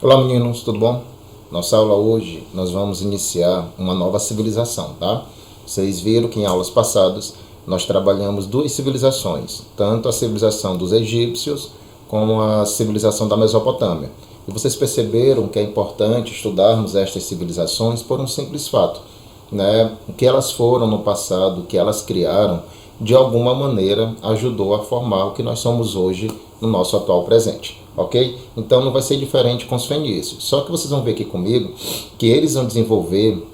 Olá meninos, tudo bom? Nossa aula hoje nós vamos iniciar uma nova civilização, tá? Vocês viram que em aulas passadas nós trabalhamos duas civilizações, tanto a civilização dos egípcios como a civilização da Mesopotâmia. E vocês perceberam que é importante estudarmos estas civilizações por um simples fato, né? O que elas foram no passado, o que elas criaram, de alguma maneira ajudou a formar o que nós somos hoje no nosso atual presente, ok? Então não vai ser diferente com os fenícios. Só que vocês vão ver aqui comigo que eles vão desenvolver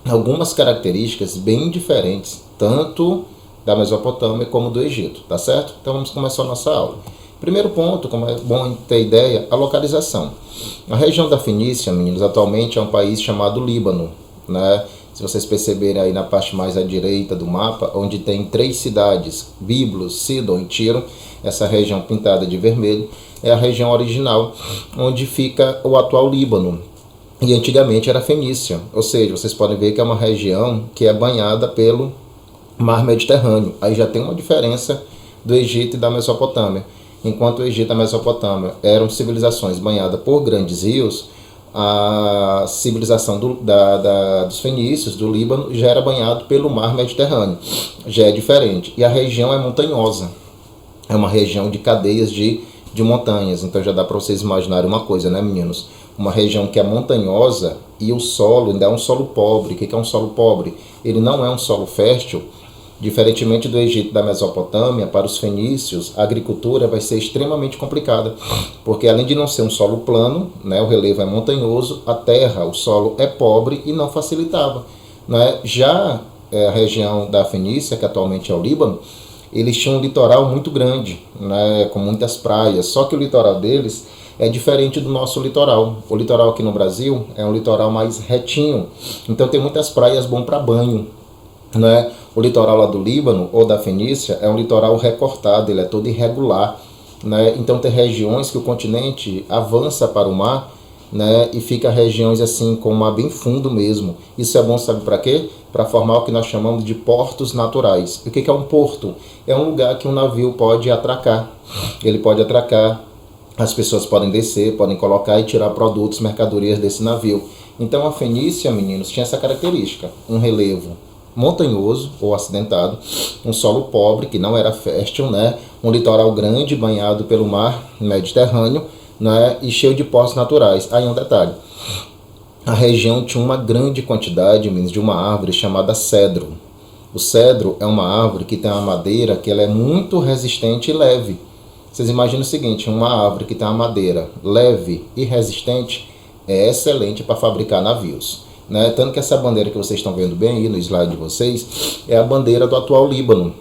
algumas características bem diferentes, tanto da Mesopotâmia como do Egito, tá certo? Então vamos começar a nossa aula. Primeiro ponto, como é bom ter ideia, a localização. A região da Fenícia, meninos, atualmente é um país chamado Líbano, né? Se vocês perceberem aí na parte mais à direita do mapa, onde tem três cidades, Biblos, Sidon e Tiro, essa região pintada de vermelho, é a região original, onde fica o atual Líbano. E antigamente era Fenícia, ou seja, vocês podem ver que é uma região que é banhada pelo Mar Mediterrâneo. Aí já tem uma diferença do Egito e da Mesopotâmia. Enquanto o Egito e a Mesopotâmia eram civilizações banhadas por grandes rios, a civilização dos fenícios, do Líbano, já era banhado pelo mar Mediterrâneo. Já é diferente. E a região é montanhosa. É uma região de cadeias de montanhas. Então já dá para vocês imaginarem uma coisa, né, meninos? Uma região que é montanhosa e o solo ainda é um solo pobre. O que é um solo pobre? Ele não é um solo fértil. Diferentemente do Egito e da Mesopotâmia, para os fenícios, a agricultura vai ser extremamente complicada, porque além de não ser um solo plano, né, o relevo é montanhoso, a terra, o solo é pobre e não facilitava. Né? Já a região da Fenícia, que atualmente é o Líbano, eles tinham um litoral muito grande, né, com muitas praias, só que o litoral deles é diferente do nosso litoral. O litoral aqui no Brasil é um litoral mais retinho, então tem muitas praias bom para banho. Né? O litoral lá do Líbano ou da Fenícia é um litoral recortado, ele é todo irregular, né? Então tem regiões que o continente avança para o mar, né? E fica regiões assim com o mar bem fundo mesmo. Isso é bom, sabe para quê? Para formar o que nós chamamos de portos naturais. E o que é um porto? É um lugar que um navio pode atracar. Ele pode atracar, as pessoas podem descer, podem colocar e tirar produtos, mercadorias desse navio. Então a Fenícia, meninos, tinha essa característica, um relevo montanhoso ou acidentado, um solo pobre que não era fértil, né? Um litoral grande banhado pelo mar Mediterrâneo, né? E cheio de portos naturais. Aí um detalhe, a região tinha uma grande quantidade, meninos, de uma árvore chamada cedro. O cedro é uma árvore que tem uma madeira que ela é muito resistente e leve. Vocês imaginam o seguinte, uma árvore que tem uma madeira leve e resistente é excelente para fabricar navios. Né? Tanto que essa bandeira que vocês estão vendo bem aí no slide de vocês é a bandeira do atual Líbano.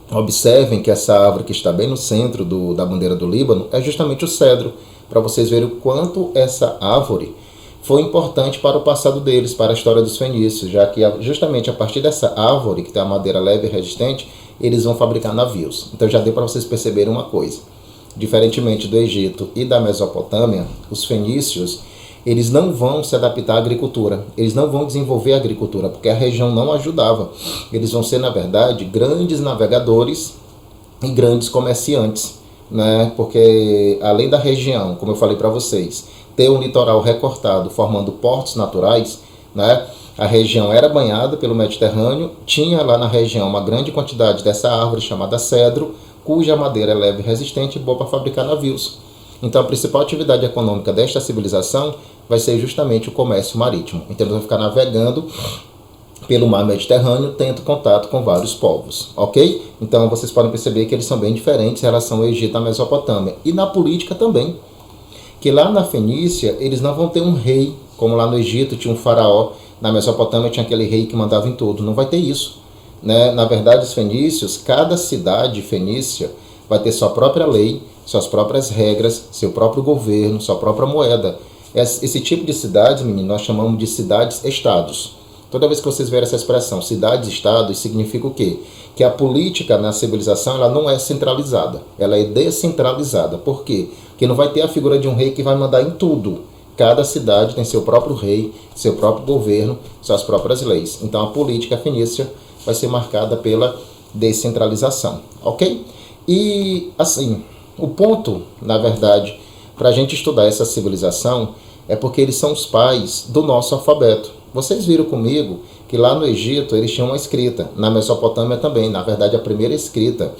Observem que essa árvore que está bem no centro da bandeira do Líbano é justamente o cedro, para vocês verem o quanto essa árvore foi importante para o passado deles, para a história dos fenícios, já que justamente a partir dessa árvore, que tem a madeira leve e resistente, eles vão fabricar navios. Então já deu para vocês perceberem uma coisa. Diferentemente do Egito e da Mesopotâmia, os fenícios eles não vão se adaptar à agricultura, eles não vão desenvolver a agricultura, porque a região não ajudava. Eles vão ser, na verdade, grandes navegadores e grandes comerciantes, né? Porque além da região, como eu falei para vocês, ter um litoral recortado formando portos naturais, né? A região era banhada pelo Mediterrâneo, tinha lá na região uma grande quantidade dessa árvore chamada cedro, cuja madeira é leve e resistente e boa para fabricar navios. Então a principal atividade econômica desta civilização vai ser justamente o comércio marítimo. Então eles vão ficar navegando pelo mar Mediterrâneo, tendo contato com vários povos, ok? Então vocês podem perceber que eles são bem diferentes em relação ao Egito e à Mesopotâmia. E na política também, que lá na Fenícia eles não vão ter um rei, como lá no Egito tinha um faraó, na Mesopotâmia tinha aquele rei que mandava em tudo. Não vai ter isso. Né? Na verdade, os fenícios, cada cidade fenícia vai ter sua própria lei, suas próprias regras, seu próprio governo, sua própria moeda. Esse tipo de cidades, menino, nós chamamos de cidades-estados. Toda vez que vocês verem essa expressão, cidades-estados, significa o quê? Que a política na civilização ela não é centralizada, ela é descentralizada. Por quê? Porque não vai ter a figura de um rei que vai mandar em tudo. Cada cidade tem seu próprio rei, seu próprio governo, suas próprias leis. Então a política fenícia vai ser marcada pela descentralização, ok? E assim, o ponto, na verdade, para a gente estudar essa civilização É porque eles são os pais do nosso alfabeto. Vocês viram comigo que lá no Egito eles tinham uma escrita, na Mesopotâmia também. Na verdade, a primeira escrita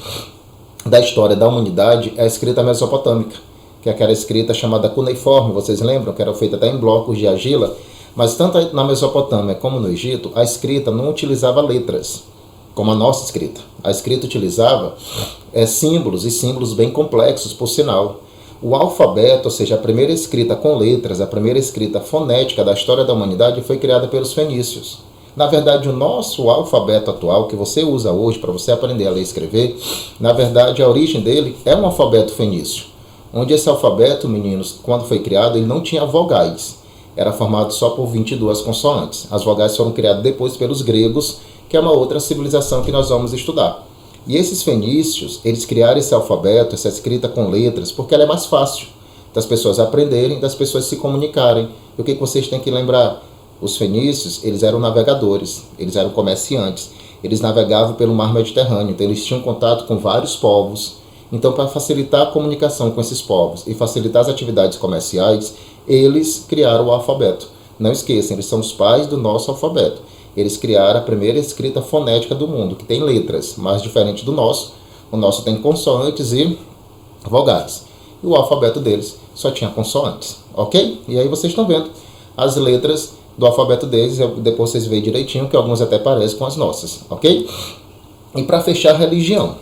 da história da humanidade é a escrita mesopotâmica, que é aquela escrita chamada cuneiforme, vocês lembram? Que era feita até em blocos de argila. Mas tanto na Mesopotâmia como no Egito, a escrita não utilizava letras, como a nossa escrita. A escrita utilizava símbolos, e símbolos bem complexos, por sinal. O alfabeto, ou seja, a primeira escrita com letras, a primeira escrita fonética da história da humanidade foi criada pelos fenícios. Na verdade, o nosso alfabeto atual, que você usa hoje para você aprender a ler e escrever, na verdade, a origem dele é um alfabeto fenício. Onde esse alfabeto, meninos, quando foi criado, ele não tinha vogais. Era formado só por 22 consoantes. As vogais foram criadas depois pelos gregos, que é uma outra civilização que nós vamos estudar. E esses fenícios, eles criaram esse alfabeto, essa escrita com letras, porque ela é mais fácil das pessoas aprenderem, das pessoas se comunicarem. E o que vocês têm que lembrar? Os fenícios, eles eram navegadores, eles eram comerciantes, eles navegavam pelo mar Mediterrâneo, então eles tinham contato com vários povos. Então, para facilitar a comunicação com esses povos e facilitar as atividades comerciais, eles criaram o alfabeto. Não esqueçam, eles são os pais do nosso alfabeto. Eles criaram a primeira escrita fonética do mundo, que tem letras, mas diferente do nosso. O nosso tem consoantes e vogais. E o alfabeto deles só tinha consoantes, ok? E aí vocês estão vendo as letras do alfabeto deles, depois vocês veem direitinho, que algumas até parecem com as nossas, ok? E para fechar, a religião.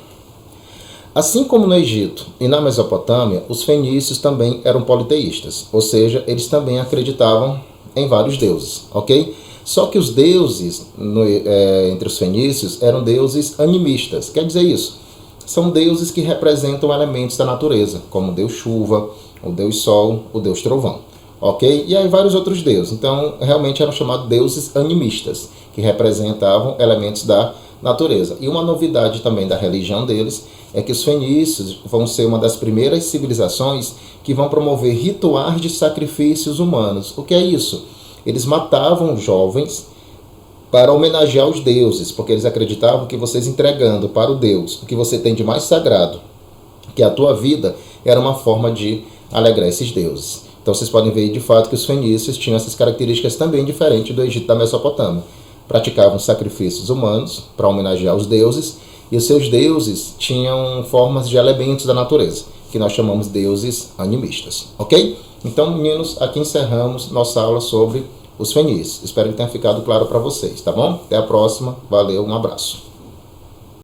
Assim como no Egito e na Mesopotâmia, os fenícios também eram politeístas, ou seja, eles também acreditavam em vários deuses, ok? Só que os deuses entre os fenícios eram deuses animistas. Quer dizer isso? São deuses que representam elementos da natureza, como o deus chuva, o deus sol, o deus trovão, ok? E aí vários outros deuses. Então, realmente eram chamados deuses animistas, que representavam elementos da natureza. E uma novidade também da religião deles é que os fenícios vão ser uma das primeiras civilizações que vão promover rituais de sacrifícios humanos. O que é isso? Eles matavam jovens para homenagear os deuses, porque eles acreditavam que vocês entregando para o Deus o que você tem de mais sagrado, que é a tua vida, era uma forma de alegrar esses deuses. Então vocês podem ver de fato que os fenícios tinham essas características também diferentes do Egito da Mesopotâmia. Praticavam sacrifícios humanos para homenagear os deuses, e os seus deuses tinham formas de elementos da natureza, que nós chamamos deuses animistas, ok? Então, meninos, aqui encerramos nossa aula sobre os fenícios. Espero que tenha ficado claro para vocês, tá bom? Até a próxima. Valeu, um abraço.